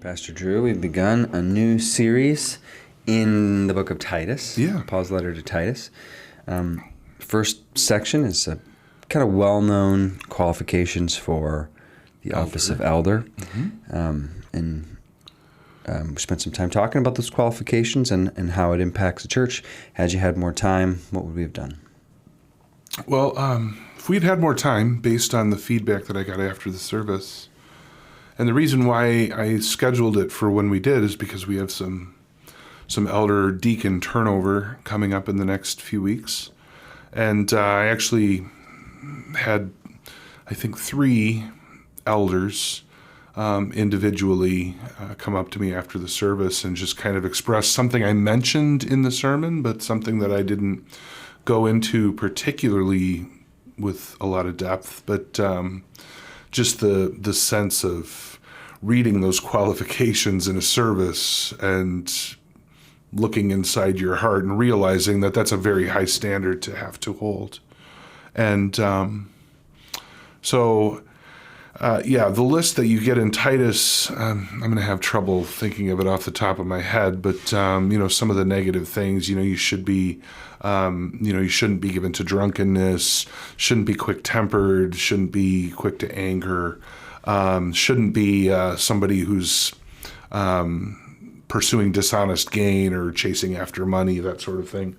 Pastor Drew, we've begun a new series in the book of Titus, Paul's letter to Titus. First section is kind of well-known qualifications for the office of elder. We spent some time talking about those qualifications and how it impacts the church. Had you had more time, what would we have done? Well, if we'd had more time, based on the feedback that I got after the service, and the reason why I scheduled it for when we did is because we have some elder deacon turnover coming up in the next few weeks. And I actually had, I think, 3 elders individually come up to me after the service and just kind of express something I mentioned in the sermon, but something that I didn't go into particularly with a lot of depth, but just the sense of reading those qualifications in a service and looking inside your heart and realizing that that's a very high standard to have to hold. And the list that you get in Titus, I'm going to have trouble thinking of it off the top of my head, but, some of the negative things, you should be, you shouldn't be given to drunkenness, shouldn't be quick-tempered, shouldn't be quick to anger, shouldn't be somebody who's pursuing dishonest gain or chasing after money, that sort of thing.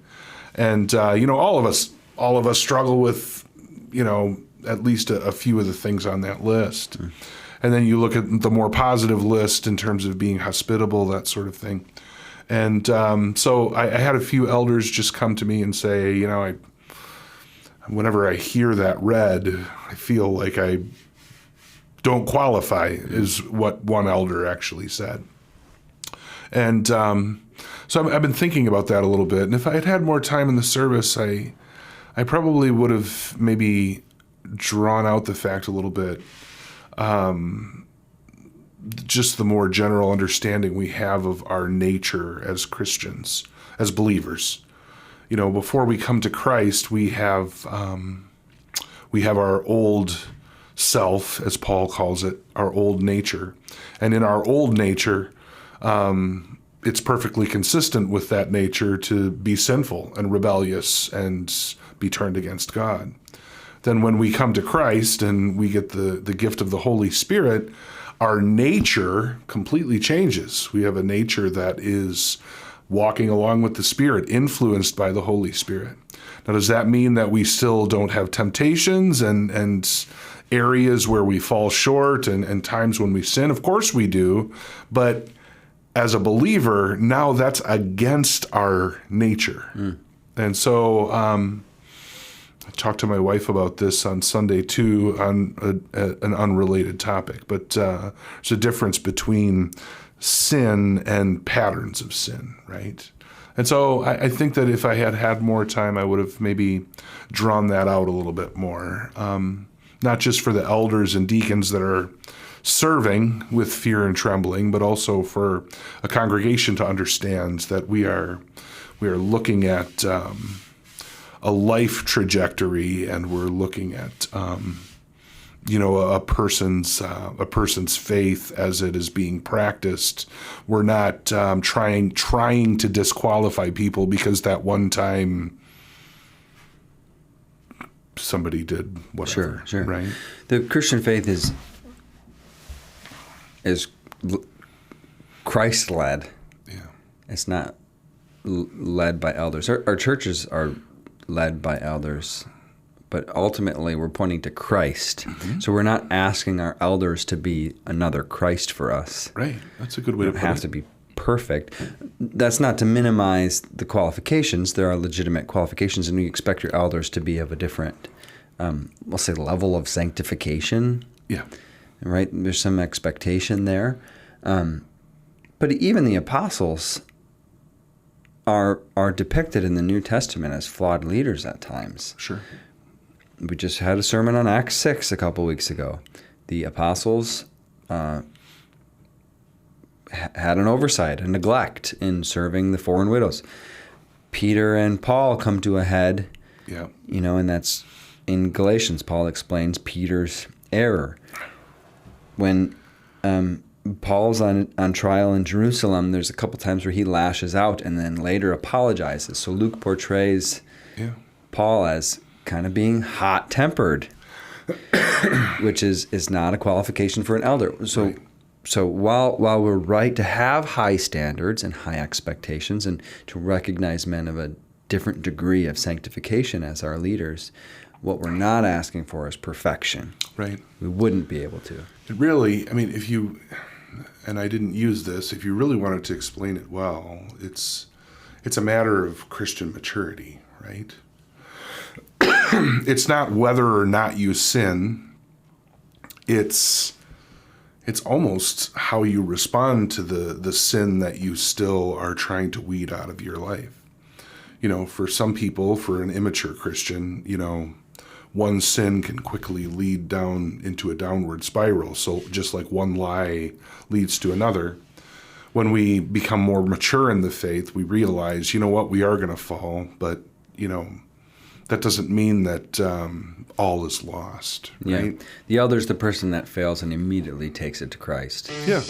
And, all of us struggle with, at least a few of the things on that list. And then you look at the more positive list in terms of being hospitable, that sort of thing. And so I had a few elders just come to me and say, whenever I hear that read, I feel like I don't qualify, is what one elder actually said. And so I've been thinking about that a little bit. And if I had had more time in the service, I probably would have maybe drawn out the fact a little bit, just the more general understanding we have of our nature as Christians, as believers. Before we come to Christ, we have our old self, as Paul calls it, our old nature. And in our old nature, it's perfectly consistent with that nature to be sinful and rebellious and be turned against God. Then when we come to Christ and we get the gift of the Holy Spirit, our nature completely changes. We have a nature that is walking along with the Spirit, influenced by the Holy Spirit. Now, does that mean that we still don't have temptations and areas where we fall short and times when we sin? Of course we do, but as a believer, now that's against our nature. And so I talked to my wife about this on Sunday too, on an unrelated topic, but there's a difference between sin and patterns of sin, right? And so I think that if I had had more time, I would have maybe drawn that out a little bit more, not just for the elders and deacons that are serving with fear and trembling, but also for a congregation to understand that we are looking at a life trajectory, and we're looking at a person's faith as it is being practiced. We're not trying to disqualify people because that one time somebody did whatever. Sure. Right? The Christian faith is Christ-led. Yeah. It's not led by elders. Our churches are led by elders, but ultimately we're pointing to Christ. Mm-hmm. So we're not asking our elders to be another Christ for us. Right. That's a good way to put it. They have to be perfect. That's not to minimize the qualifications. There are legitimate qualifications, and we expect your elders to be of a different, we'll say, level of sanctification. Yeah. Right? There's some expectation there. But even the apostles are depicted in the New Testament as flawed leaders at times. Sure. We just had a sermon on Acts 6 a couple weeks ago. The apostles had an oversight, a neglect in serving the foreign widows. Peter and Paul come to a head, and that's in Galatians. Paul explains Peter's error. When Paul's on trial in Jerusalem. There's a couple times where he lashes out and then later apologizes. So Luke portrays Paul as kind of being hot-tempered, which is not a qualification for an elder. So, Right. so while we're right to have high standards and high expectations and to recognize men of a different degree of sanctification as our leaders, what we're not asking for is perfection. Right. We wouldn't be able to. It really, I mean, if you, and I didn't use this, if you really wanted to explain it well, it's a matter of Christian maturity, right? It's not whether or not you sin. It's almost how you respond to the sin that you still are trying to weed out of your life. You know, for some people, for an immature Christian, you know, one sin can quickly lead down into a downward spiral. So just like one lie leads to another, when we become more mature in the faith, we realize, you know what, we are going to fall, but, you know, that doesn't mean that all is lost, right? Yeah. The elder's the person that fails and immediately takes it to Christ. Yeah.